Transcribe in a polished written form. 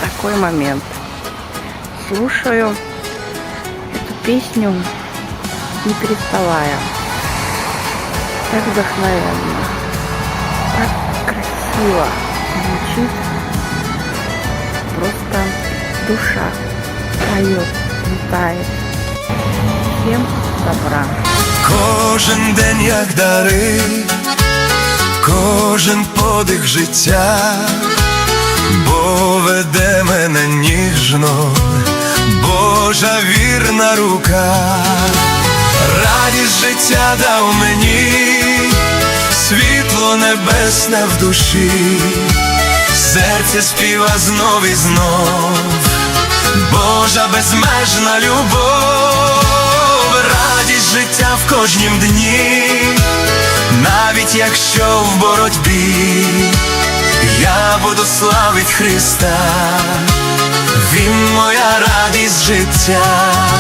такой момент. Слушаю эту песню, не переставая. Так вдохновенно, так красиво звучит. Просто душа поет, летает. Всем добра. Кожен день як дари, кожен подих життя, бо веде мене ніжно Божа вірна рука. Радість життя дав мені, світло небесне в душі, серце співа знов і знов, Божа безмежна любов. Радість життя в кожнім дні, навіть якщо в боротьбі, я буду славить Христа, Він моя радість життя.